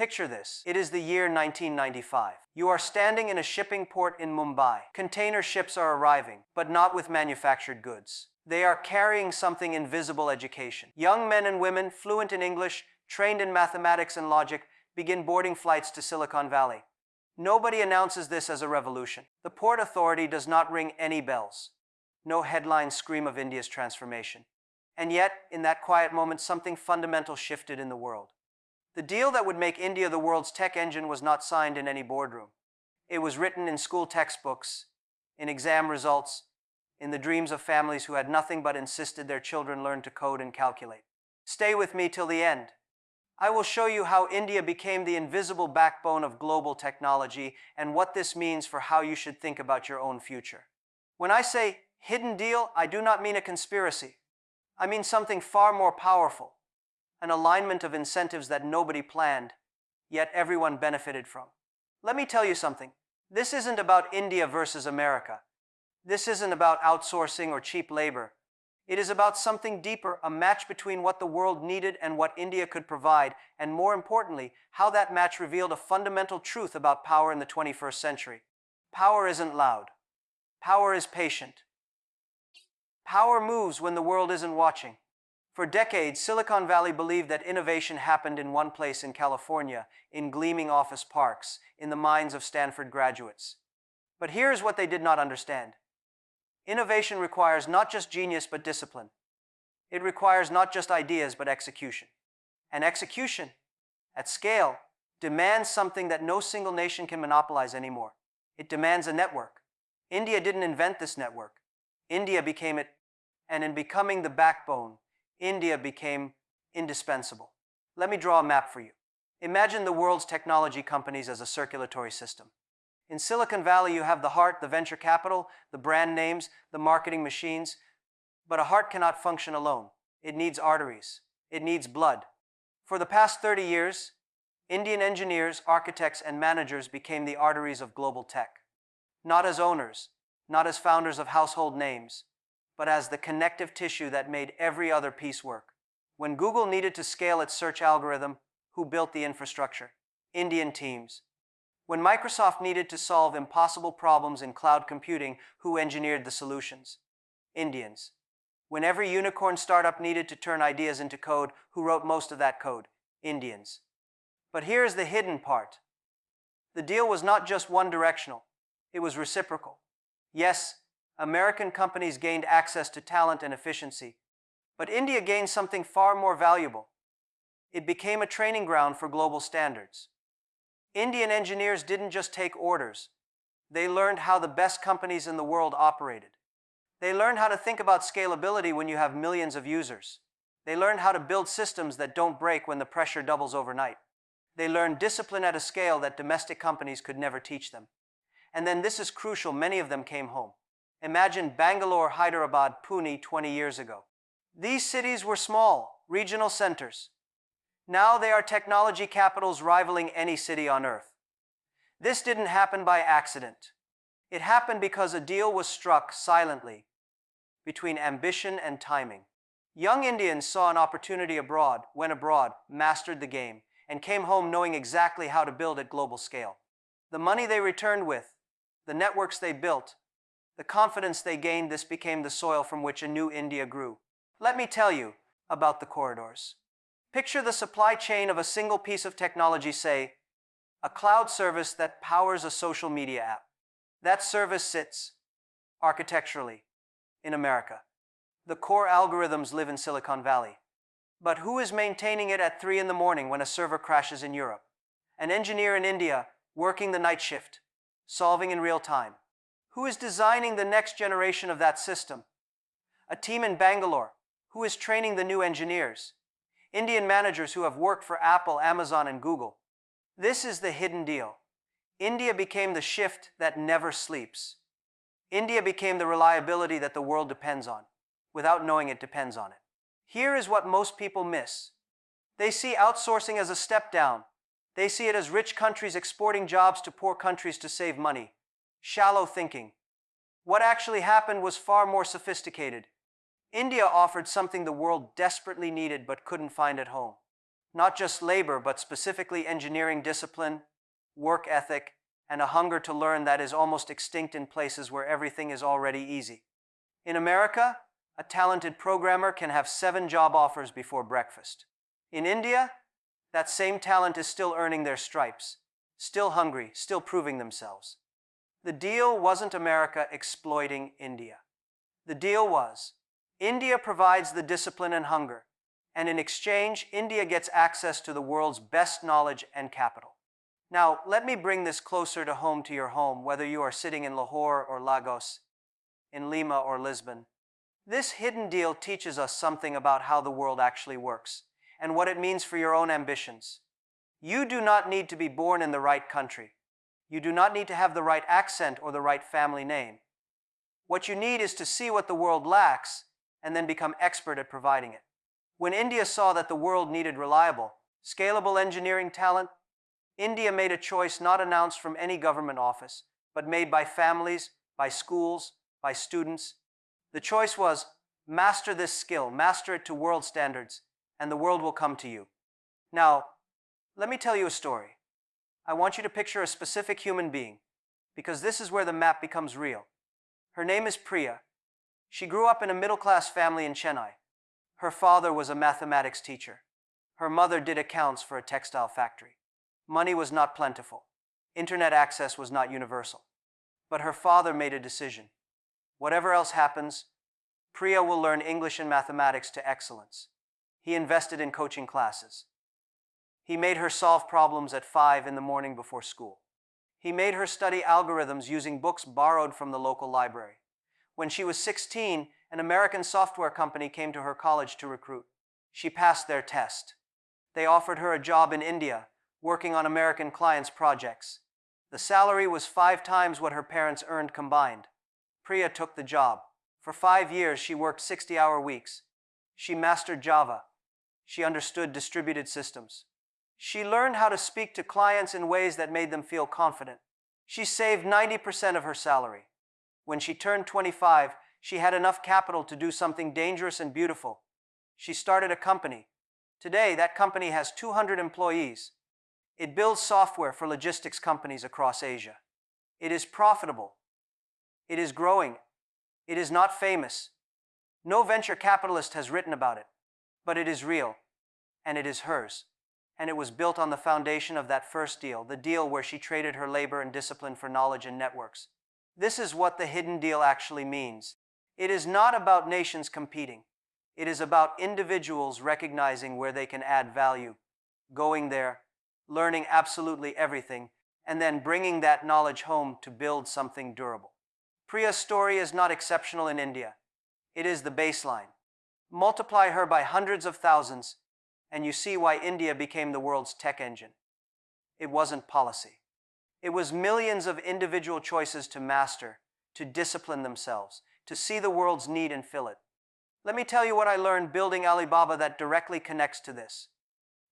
Picture this. It is the year 1995. You are standing in a shipping port in Mumbai. Container ships are arriving, but not with manufactured goods. They are carrying something invisible: education. Young men and women, fluent in English, trained in mathematics and logic, begin boarding flights to Silicon Valley. Nobody announces this as a revolution. The Port Authority does not ring any bells. No headlines scream of India's transformation. And yet, in that quiet moment, something fundamental shifted in the world. The deal that would make India the world's tech engine was not signed in any boardroom. It was written in school textbooks, in exam results, in the dreams of families who had nothing but insisted their children learn to code and calculate. Stay with me till the end. I will show you how India became the invisible backbone of global technology and what this means for how you should think about your own future. When I say hidden deal, I do not mean a conspiracy. I mean something far more powerful, an alignment of incentives that nobody planned, yet everyone benefited from. Let me tell you something. This isn't about India versus America. This isn't about outsourcing or cheap labor. It is about something deeper, a match between what the world needed and what India could provide, and more importantly, how that match revealed a fundamental truth about power in the 21st century. Power isn't loud. Power is patient. Power moves when the world isn't watching. For decades, Silicon Valley believed that innovation happened in one place in California, in gleaming office parks, in the minds of Stanford graduates. But here's what they did not understand. Innovation requires not just genius but discipline. It requires not just ideas but execution. And execution, at scale, demands something that no single nation can monopolize anymore. It demands a network. India didn't invent this network. India became it, and in becoming the backbone, India became indispensable. Let me draw a map for you. Imagine the world's technology companies as a circulatory system. In Silicon Valley, you have the heart, the venture capital, the brand names, the marketing machines. But a heart cannot function alone. It needs arteries. It needs blood. For the past 30 years, Indian engineers, architects, and managers became the arteries of global tech. Not as owners, not as founders of household names, but as the connective tissue that made every other piece work. When Google needed to scale its search algorithm, who built the infrastructure? Indian teams. When Microsoft needed to solve impossible problems in cloud computing, who engineered the solutions? Indians. When every unicorn startup needed to turn ideas into code, who wrote most of that code? Indians. But here's the hidden part. The deal was not just one-directional. It was reciprocal. Yes, American companies gained access to talent and efficiency, but India gained something far more valuable. It became a training ground for global standards. Indian engineers didn't just take orders. They learned how the best companies in the world operated. They learned how to think about scalability when you have millions of users. They learned how to build systems that don't break when the pressure doubles overnight. They learned discipline at a scale that domestic companies could never teach them. And then this is crucial, many of them came home. Imagine Bangalore, Hyderabad, Pune 20 years ago. These cities were small, regional centers. Now they are technology capitals rivaling any city on earth. This didn't happen by accident. It happened because a deal was struck silently between ambition and timing. Young Indians saw an opportunity abroad, went abroad, mastered the game, and came home knowing exactly how to build at global scale. The money they returned with, the networks they built, the confidence they gained, this became the soil from which a new India grew. Let me tell you about the corridors. Picture the supply chain of a single piece of technology, say, a cloud service that powers a social media app. That service sits, architecturally, in America. The core algorithms live in Silicon Valley. But who is maintaining it at 3 in the morning when a server crashes in Europe? An engineer in India working the night shift, solving in real time. Who is designing the next generation of that system? A team in Bangalore. Who is training the new engineers? Indian managers who have worked for Apple, Amazon, and Google. This is the hidden deal. India became the shift that never sleeps. India became the reliability that the world depends on. Without knowing it depends on it. Here is what most people miss. They see outsourcing as a step down. They see it as rich countries exporting jobs to poor countries to save money. Shallow thinking. What actually happened was far more sophisticated. India offered something the world desperately needed but couldn't find at home. Not just labor, but specifically engineering discipline, work ethic, and a hunger to learn that is almost extinct in places where everything is already easy. In America, a talented programmer can have 7 job offers before breakfast. In India, that same talent is still earning their stripes, still hungry, still proving themselves. The deal wasn't America exploiting India. The deal was, India provides the discipline and hunger, and in exchange, India gets access to the world's best knowledge and capital. Now, let me bring this closer to your home, whether you are sitting in Lahore or Lagos, in Lima or Lisbon. This hidden deal teaches us something about how the world actually works, and what it means for your own ambitions. You do not need to be born in the right country. You do not need to have the right accent or the right family name. What you need is to see what the world lacks, and then become expert at providing it. When India saw that the world needed reliable, scalable engineering talent, India made a choice not announced from any government office, but made by families, by schools, by students. The choice was, master this skill, master it to world standards, and the world will come to you. Now, let me tell you a story. I want you to picture a specific human being, because this is where the map becomes real. Her name is Priya. She grew up in a middle-class family in Chennai. Her father was a mathematics teacher. Her mother did accounts for a textile factory. Money was not plentiful. Internet access was not universal. But her father made a decision. Whatever else happens, Priya will learn English and mathematics to excellence. He invested in coaching classes. He made her solve problems at 5 in the morning before school. He made her study algorithms using books borrowed from the local library. When she was 16, an American software company came to her college to recruit. She passed their test. They offered her a job in India, working on American clients' projects. The salary was 5 times what her parents earned combined. Priya took the job. For 5 years, she worked 60-hour weeks. She mastered Java. She understood distributed systems. She learned how to speak to clients in ways that made them feel confident. She saved 90% of her salary. When she turned 25, she had enough capital to do something dangerous and beautiful. She started a company. Today, that company has 200 employees. It builds software for logistics companies across Asia. It is profitable. It is growing. It is not famous. No venture capitalist has written about it, but it is real, and it is hers. And it was built on the foundation of that first deal, the deal where she traded her labor and discipline for knowledge and networks. This is what the hidden deal actually means. It is not about nations competing. It is about individuals recognizing where they can add value, going there, learning absolutely everything, and then bringing that knowledge home to build something durable. Priya's story is not exceptional in India. It is the baseline. Multiply her by hundreds of thousands, and you see why India became the world's tech engine. It wasn't policy. It was millions of individual choices to master, to discipline themselves, to see the world's need and fill it. Let me tell you what I learned building Alibaba that directly connects to this.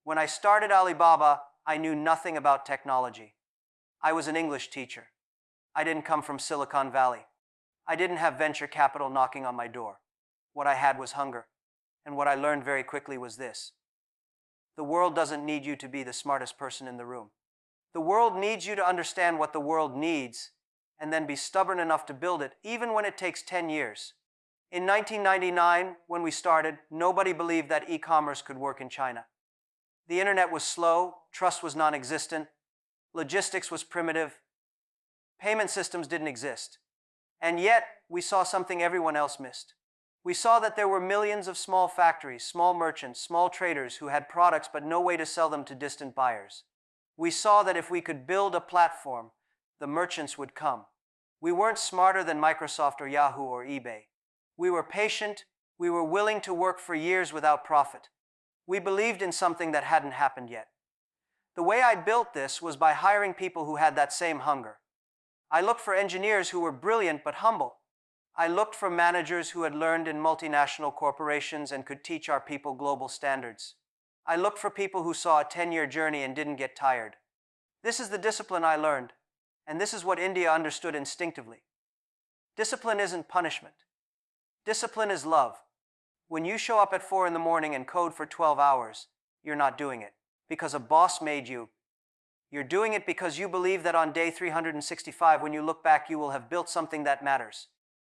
When I started Alibaba, I knew nothing about technology. I was an English teacher. I didn't come from Silicon Valley. I didn't have venture capital knocking on my door. What I had was hunger. And what I learned very quickly was this. The world doesn't need you to be the smartest person in the room. The world needs you to understand what the world needs and then be stubborn enough to build it, even when it takes 10 years. In 1999, when we started, nobody believed that e-commerce could work in China. The internet was slow, trust was non-existent, logistics was primitive, payment systems didn't exist. And yet, we saw something everyone else missed. We saw that there were millions of small factories, small merchants, small traders who had products but no way to sell them to distant buyers. We saw that if we could build a platform, the merchants would come. We weren't smarter than Microsoft or Yahoo or eBay. We were patient. We were willing to work for years without profit. We believed in something that hadn't happened yet. The way I built this was by hiring people who had that same hunger. I looked for engineers who were brilliant but humble. I looked for managers who had learned in multinational corporations and could teach our people global standards. I looked for people who saw a 10-year journey and didn't get tired. This is the discipline I learned, and this is what India understood instinctively. Discipline isn't punishment. Discipline is love. When you show up at 4 in the morning and code for 12 hours, you're not doing it. because a boss made you. You're doing it because you believe that on day 365, when you look back, you will have built something that matters.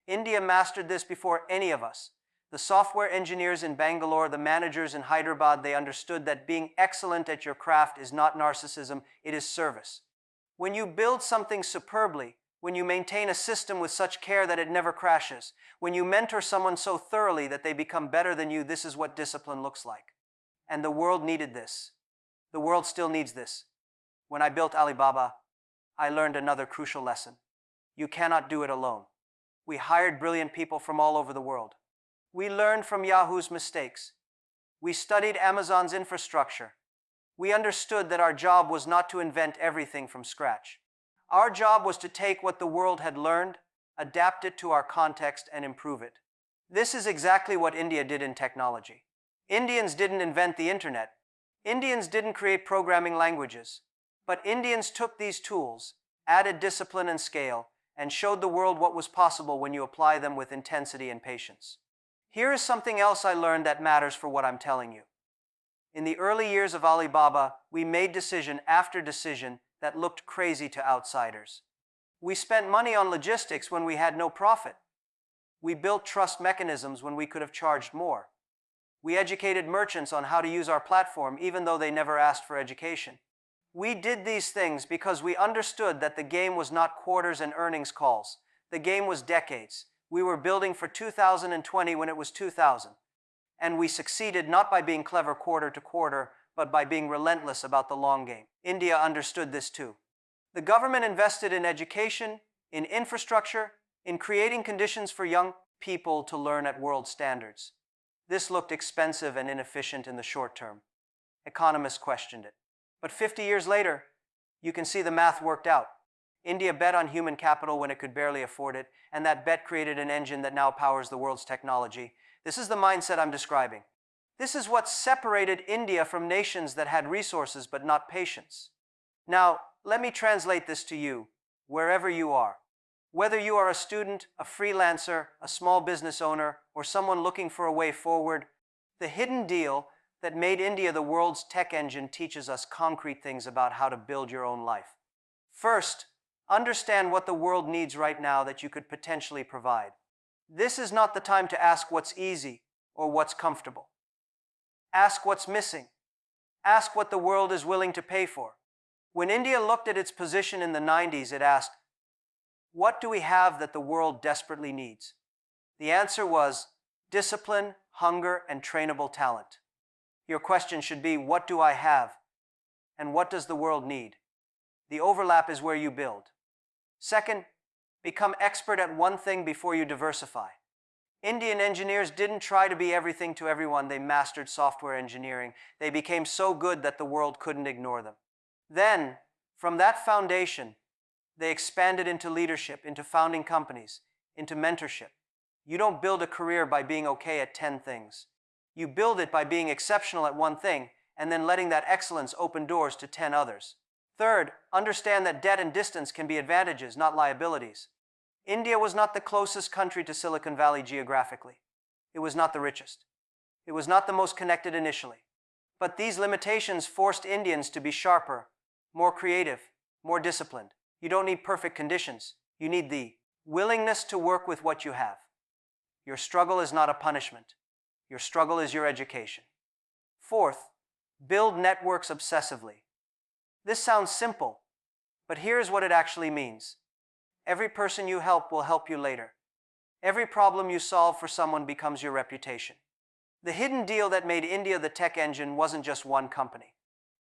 India mastered this before any of us. The software engineers in Bangalore, the managers in Hyderabad, they understood that being excellent at your craft is not narcissism, it is service. When you build something superbly, when you maintain a system with such care that it never crashes, when you mentor someone so thoroughly that they become better than you, this is what discipline looks like. And the world needed this. The world still needs this. When I built Alibaba, I learned another crucial lesson. You cannot do it alone. We hired brilliant people from all over the world. We learned from Yahoo's mistakes. We studied Amazon's infrastructure. We understood that our job was not to invent everything from scratch. Our job was to take what the world had learned, adapt it to our context, and improve it. This is exactly what India did in technology. Indians didn't invent the internet. Indians didn't create programming languages. But Indians took these tools, added discipline and scale, and showed the world what was possible when you apply them with intensity and patience. Here is something else I learned that matters for what I'm telling you. In the early years of Alibaba, we made decision after decision that looked crazy to outsiders. We spent money on logistics when we had no profit. We built trust mechanisms when we could have charged more. We educated merchants on how to use our platform even though they never asked for education. We did these things because we understood that the game was not quarters and earnings calls. The game was decades. We were building for 2020 when it was 2000. And we succeeded not by being clever quarter to quarter, but by being relentless about the long game. India understood this too. The government invested in education, in infrastructure, in creating conditions for young people to learn at world standards. This looked expensive and inefficient in the short term. Economists questioned it. But 50 years later, you can see the math worked out. India bet on human capital when it could barely afford it, and that bet created an engine that now powers the world's technology. This is the mindset I'm describing. This is what separated India from nations that had resources but not patience. Now, let me translate this to you, wherever you are. Whether you are a student, a freelancer, a small business owner, or someone looking for a way forward, the hidden deal that made India the world's tech engine teaches us concrete things about how to build your own life. First, understand what the world needs right now that you could potentially provide. This is not the time to ask what's easy or what's comfortable. Ask what's missing. Ask what the world is willing to pay for. When India looked at its position in the 90s, it asked, what do we have that the world desperately needs? The answer was discipline, hunger, and trainable talent. Your question should be, what do I have? And what does the world need? The overlap is where you build. Second, become expert at one thing before you diversify. Indian engineers didn't try to be everything to everyone. They mastered software engineering. They became so good that the world couldn't ignore them. Then, from that foundation, they expanded into leadership, into founding companies, into mentorship. You don't build a career by being okay at 10 things. You build it by being exceptional at one thing and then letting that excellence open doors to 10 others. Third, understand that debt and distance can be advantages, not liabilities. India was not the closest country to Silicon Valley geographically. It was not the richest. It was not the most connected initially. But these limitations forced Indians to be sharper, more creative, more disciplined. You don't need perfect conditions. You need the willingness to work with what you have. Your struggle is not a punishment. Your struggle is your education. Fourth, build networks obsessively. This sounds simple, but here's what it actually means. Every person you help will help you later. Every problem you solve for someone becomes your reputation. The hidden deal that made India the tech engine wasn't just one company.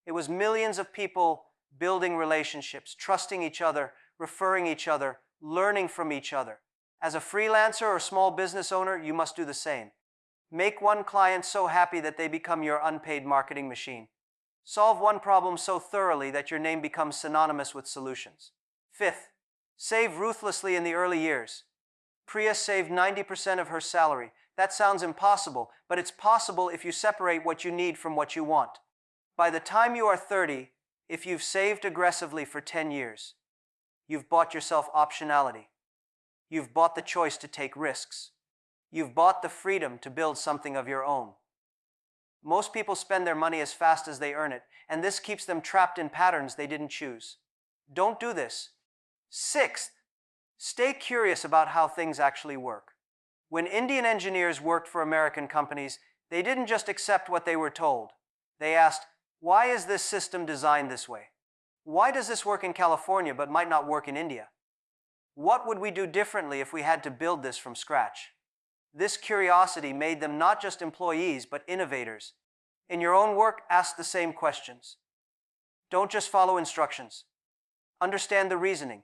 It was millions of people building relationships, trusting each other, referring each other, learning from each other. As a freelancer or small business owner, you must do the same. Make one client so happy that they become your unpaid marketing machine. Solve one problem so thoroughly that your name becomes synonymous with solutions. Fifth, save ruthlessly in the early years. Priya saved 90% of her salary. That sounds impossible, but it's possible if you separate what you need from what you want. By the time you are 30, if you've saved aggressively for 10 years, you've bought yourself optionality. You've bought the choice to take risks. You've bought the freedom to build something of your own. Most people spend their money as fast as they earn it, and this keeps them trapped in patterns they didn't choose. Don't do this. Sixth, stay curious about how things actually work. When Indian engineers worked for American companies, they didn't just accept what they were told. They asked, why is this system designed this way? Why does this work in California but might not work in India? What would we do differently if we had to build this from scratch? This curiosity made them not just employees but innovators. In your own work, ask the same questions. Don't just follow instructions. Understand the reasoning.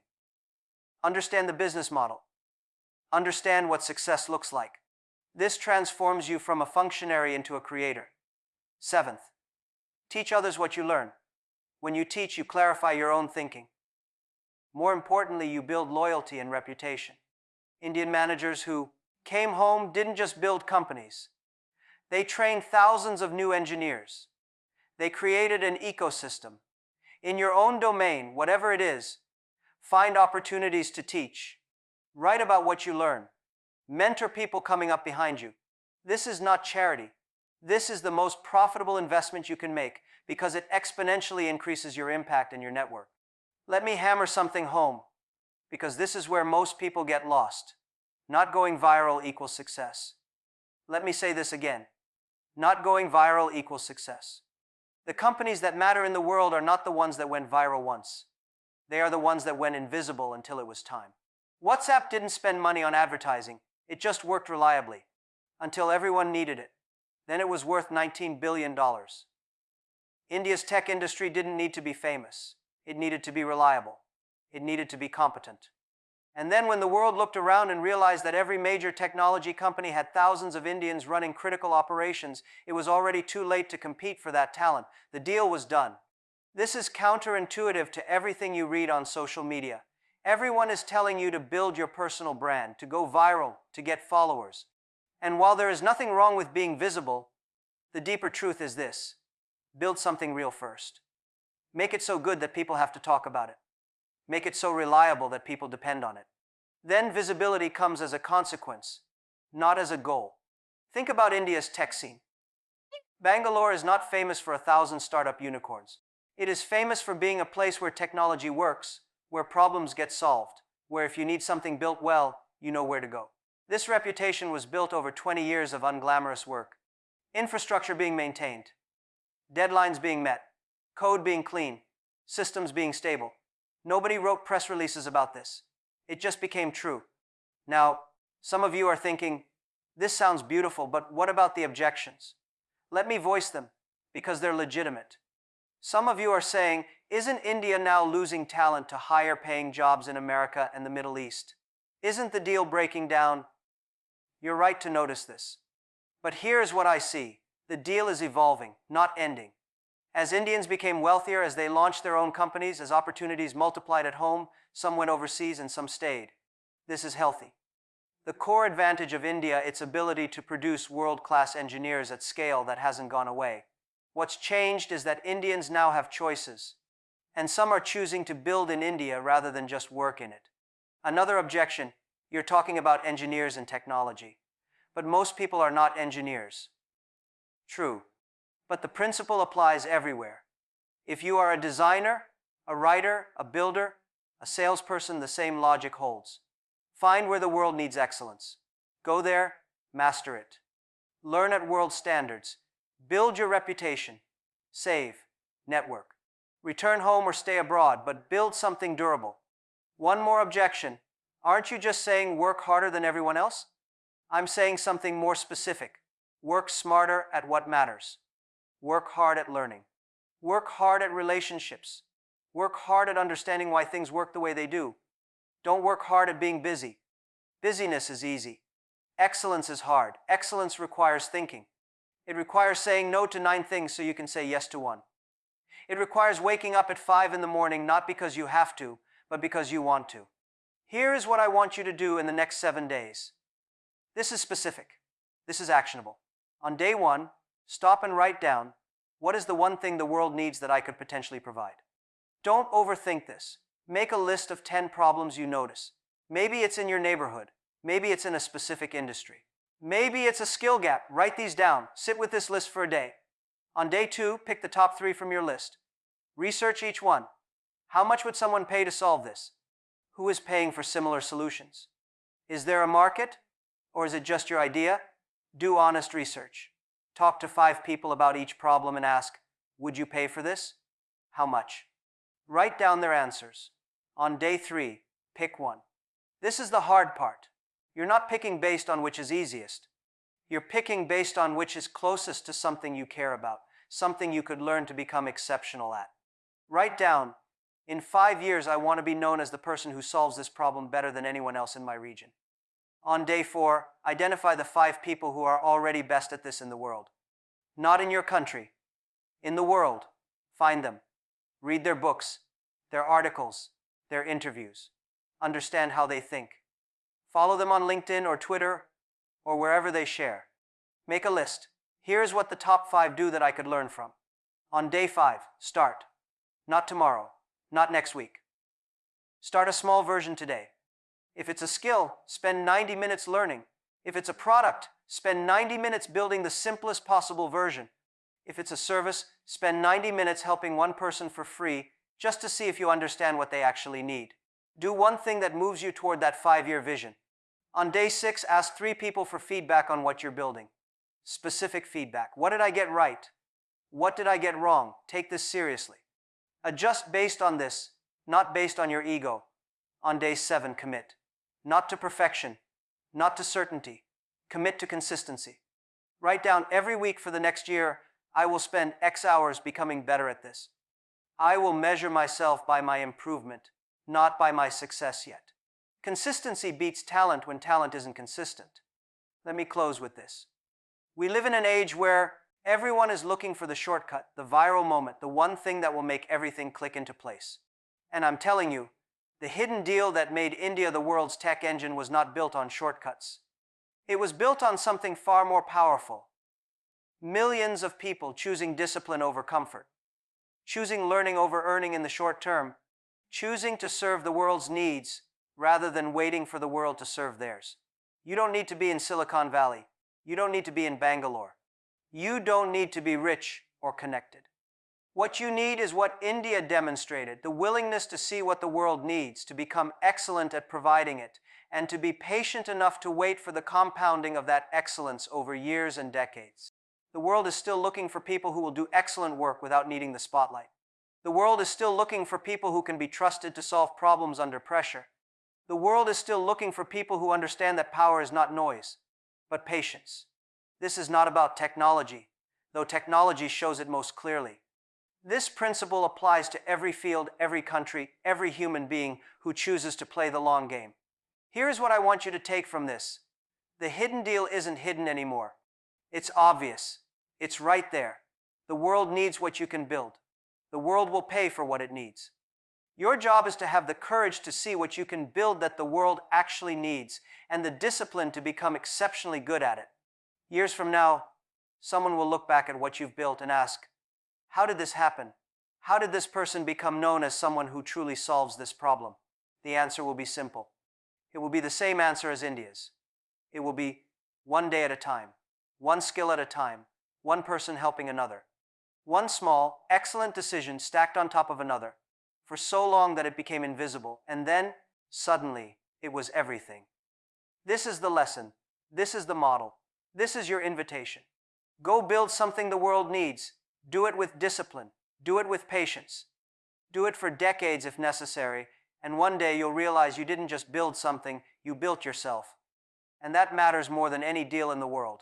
Understand the business model. Understand what success looks like. This transforms you from a functionary into a creator. Seventh, teach others what you learn. When you teach, you clarify your own thinking. More importantly, you build loyalty and reputation. Indian managers who came home didn't just build companies. They trained thousands of new engineers. They created an ecosystem. In your own domain, whatever it is, find opportunities to teach. Write about what you learn. Mentor people coming up behind you. This is not charity. This is the most profitable investment you can make because it exponentially increases your impact and your network. Let me hammer something home, because this is where most people get lost. Not going viral equals success. Let me say this again. Not going viral equals success. The companies that matter in the world are not the ones that went viral once. They are the ones that went invisible until it was time. WhatsApp didn't spend money on advertising. It just worked reliably until everyone needed it. Then it was worth $19 billion. India's tech industry didn't need to be famous. It needed to be reliable. It needed to be competent. And then when the world looked around and realized that every major technology company had thousands of Indians running critical operations, it was already too late to compete for that talent. The deal was done. This is counterintuitive to everything you read on social media. Everyone is telling you to build your personal brand, to go viral, to get followers. And while there is nothing wrong with being visible, the deeper truth is this: build something real first. Make it so good that people have to talk about it. Make it so reliable that people depend on it. Then visibility comes as a consequence, not as a goal. Think about India's tech scene. Bangalore is not famous for 1,000 startup unicorns. It is famous for being a place where technology works, where problems get solved, where if you need something built well, you know where to go. This reputation was built over 20 years of unglamorous work. Infrastructure being maintained, deadlines being met, code being clean, systems being stable. Nobody wrote press releases about this. It just became true. Now, some of you are thinking, this sounds beautiful, but what about the objections? Let me voice them, because they're legitimate. Some of you are saying, isn't India now losing talent to higher paying jobs in America and the Middle East? Isn't the deal breaking down? You're right to notice this. But here's what I see. The deal is evolving, not ending. As Indians became wealthier, as they launched their own companies, as opportunities multiplied at home, some went overseas and some stayed. This is healthy. The core advantage of India, its ability to produce world-class engineers at scale, that hasn't gone away. What's changed is that Indians now have choices, and some are choosing to build in India rather than just work in it. Another objection: you're talking about engineers and technology. But most people are not engineers. True. But the principle applies everywhere. If you are a designer, a writer, a builder, a salesperson, the same logic holds. Find where the world needs excellence. Go there, master it. Learn at world standards. Build your reputation. Save. Network. Return home or stay abroad, but build something durable. One more objection. Aren't you just saying work harder than everyone else? I'm saying something more specific. Work smarter at what matters. Work hard at learning. Work hard at relationships. Work hard at understanding why things work the way they do. Don't work hard at being busy. Busyness is easy. Excellence is hard. Excellence requires thinking. It requires saying no to 9 things so you can say yes to 1. It requires waking up at 5 in the morning not because you have to, but because you want to. Here is what I want you to do in the next 7 days. This is specific. This is actionable. On day 1, stop and write down, what is the one thing the world needs that I could potentially provide? Don't overthink this. Make a list of 10 problems you notice. Maybe it's in your neighborhood. Maybe it's in a specific industry. Maybe it's a skill gap. Write these down. Sit with this list for a day. On day 2, pick the top 3 from your list. Research each one. How much would someone pay to solve this? Who is paying for similar solutions? Is there a market? Or is it just your idea? Do honest research. Talk to 5 people about each problem and ask, would you pay for this? How much? Write down their answers. On day 3, pick one. This is the hard part. You're not picking based on which is easiest. You're picking based on which is closest to something you care about, something you could learn to become exceptional at. Write down, in 5 years I want to be known as the person who solves this problem better than anyone else in my region. On day 4, identify the 5 people who are already best at this in the world. Not in your country. In the world. Find them. Read their books, their articles, their interviews. Understand how they think. Follow them on LinkedIn or Twitter or wherever they share. Make a list. Here's what the top 5 do that I could learn from. On day 5, start. Not tomorrow. Not next week. Start a small version today. If it's a skill, spend 90 minutes learning. If it's a product, spend 90 minutes building the simplest possible version. If it's a service, spend 90 minutes helping one person for free just to see if you understand what they actually need. Do one thing that moves you toward that 5-year vision. On day 6, ask 3 people for feedback on what you're building. Specific feedback. What did I get right? What did I get wrong? Take this seriously. Adjust based on this, not based on your ego. On day 7, commit. Not to perfection, not to certainty. Commit to consistency. Write down every week for the next year, I will spend X hours becoming better at this. I will measure myself by my improvement, not by my success yet. Consistency beats talent when talent isn't consistent. Let me close with this. We live in an age where everyone is looking for the shortcut, the viral moment, the one thing that will make everything click into place. And I'm telling you, the hidden deal that made India the world's tech engine was not built on shortcuts. It was built on something far more powerful. Millions of people choosing discipline over comfort, choosing learning over earning in the short term, choosing to serve the world's needs rather than waiting for the world to serve theirs. You don't need to be in Silicon Valley. You don't need to be in Bangalore. You don't need to be rich or connected. What you need is what India demonstrated, the willingness to see what the world needs, to become excellent at providing it, and to be patient enough to wait for the compounding of that excellence over years and decades. The world is still looking for people who will do excellent work without needing the spotlight. The world is still looking for people who can be trusted to solve problems under pressure. The world is still looking for people who understand that power is not noise, but patience. This is not about technology, though technology shows it most clearly. This principle applies to every field, every country, every human being who chooses to play the long game. Here's what I want you to take from this. The hidden deal isn't hidden anymore. It's obvious. It's right there. The world needs what you can build. The world will pay for what it needs. Your job is to have the courage to see what you can build that the world actually needs, and the discipline to become exceptionally good at it. Years from now, someone will look back at what you've built and ask, how did this happen? How did this person become known as someone who truly solves this problem? The answer will be simple. It will be the same answer as India's. It will be one day at a time, one skill at a time, one person helping another. One small, excellent decision stacked on top of another, for so long that it became invisible, and then, suddenly, it was everything. This is the lesson. This is the model. This is your invitation. Go build something the world needs. Do it with discipline. Do it with patience. Do it for decades if necessary, and one day you'll realize you didn't just build something, you built yourself. And that matters more than any deal in the world.